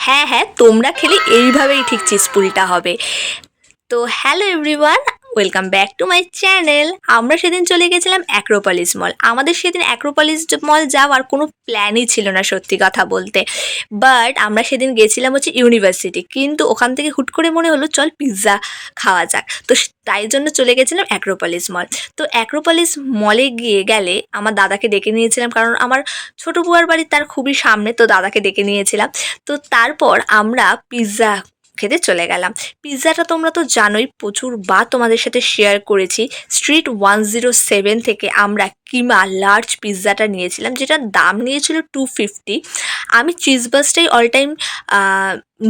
হ্যাঁ হ্যাঁ, তোমরা খেলে এইভাবেই ঠিক চিজপুরিটা হবে। তো hello everyone, welcome back to my channel. আমরা সেদিন চলে গেছিলাম অ্যাক্রোপলিস মল। আমাদের সেদিন অ্যাক্রোপলিস মল যাওয়ার কোনো প্ল্যানই ছিল না সত্যি কথা বলতে। বাট আমরা সেদিন গেছিলাম হচ্ছে ইউনিভার্সিটি, কিন্তু ওখান থেকে হুট করে মনে হলো চল পিৎজা খাওয়া যাক। তো তাই জন্য চলে গেছিলাম অ্যাক্রোপলিস মল। তো অ্যাক্রোপলিস মলে গেলে আমার দাদাকে ডেকে নিয়েছিলাম, কারণ আমার ছোটো বুয়ার বাড়ি তার খুবই সামনে, তো দাদাকে ডেকে নিয়েছিলাম। তো তারপর আমরা পিৎজা খেতে চলে গেলাম। পিৎজাটা তোমরা তো জানোই, প্রচুরবার তোমাদের সাথে শেয়ার করেছি। স্ট্রিট 107 থেকে আমরা কিমা লার্জ পিৎজাটা নিয়েছিলাম, যেটার দাম নিয়েছিল 250। আমি চিজ বাসটাই অল টাইম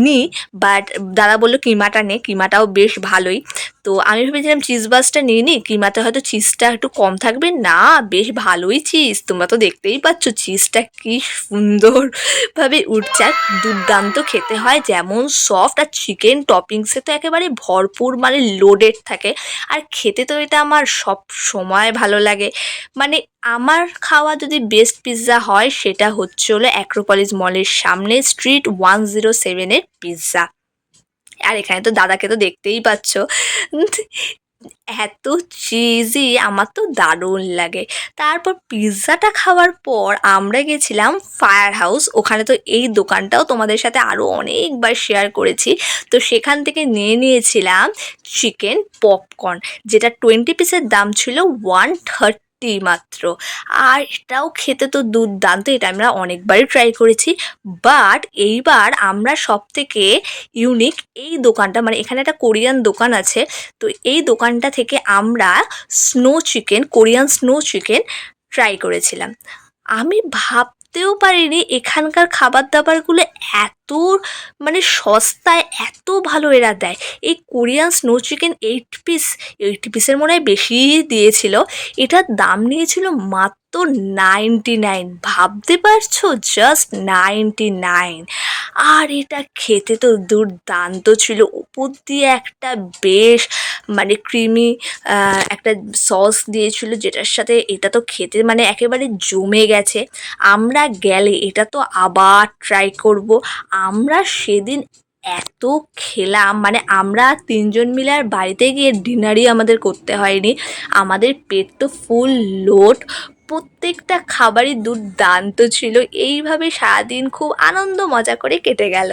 নিই, বাট দাদা বললো কিমাটা নে, কিমাটাও বেশ ভালোই। তো আমি ভেবেছিলাম চিজ বাসটা নিয়ে নিই, কিমাতে হয়তো চিজটা একটু কম থাকবে। না, বেশ ভালোই চিজ, তোমরা তো দেখতেই পাচ্ছ চিজটা কি সুন্দরভাবে উঠছে। আর দুর্দান্ত খেতে হয়, যেমন সফট, আর চিকেন টপিংসে তো একেবারে ভরপুর, মানে লোডেড থাকে। আর খেতে তো এটা আমার সব সময় ভালো লাগে। মানে আমার খাওয়া যদি বেস্ট পিৎজা হয়, সেটা হচ্ছে হলো অ্যাক্রোপলিস মলের সামনে স্ট্রিট 107-এর পিৎজা। আর এখানে তো দাদাকে তো দেখতেই পাচ্ছ, এত চিজি, আমার তো দারুণ লাগে। তারপর পিৎজাটা খাওয়ার পর আমরা গেছিলাম ফায়ার হাউস। ওখানে তো এই দোকানটাও তোমাদের সাথে আরও অনেকবার শেয়ার করেছি। তো সেখান থেকে নিয়ে নিয়েছিলাম চিকেন পপকর্ন, যেটা 20 পিসের দাম ছিল 130 মাত্র। আর এটাও খেতে তো দুর্দান্ত, এটা আমরা অনেকবারই ট্রাই করেছি। বাট এইবার আমরা সব থেকে ইউনিক এই দোকানটা, মানে এখানে একটা কোরিয়ান দোকান আছে, তো এই দোকানটা থেকে আমরা কোরিয়ান স্নো চিকেন ট্রাই করেছিলাম। আমি ভাবতেও পারিনি এখানকার খাবার দাবারগুলো এত, মানে সস্তায় এত ভালো এরা দেয়। এই কোরিয়ান স্নো চিকেন 8 পিসের মনে হয় বেশি দিয়েছিল। এটার দাম নিয়েছিল মাত্র 99। ভাবতে পারছো, জাস্ট 99। আর এটা খেতে তো দুর্দান্ত ছিল। উপর দিয়ে একটা বেশ, মানে ক্রিমি একটা সস দিয়েছিল, যেটার সাথে এটা তো খেতে মানে একেবারে জমে গেছে। আমরা গেলে এটা তো আবার ট্রাই করব। আমরা সেদিন এত খেলাম, মানে আমরা 3জন মিলে আর বাড়িতে গিয়ে ডিনারই আমাদের করতে হয়নি। আমাদের পেট তো ফুল লোড, প্রত্যেকটা খাবারই দুর্দান্ত ছিল। এইভাবে সারাদিন খুব আনন্দ মজা করে কেটে গেল।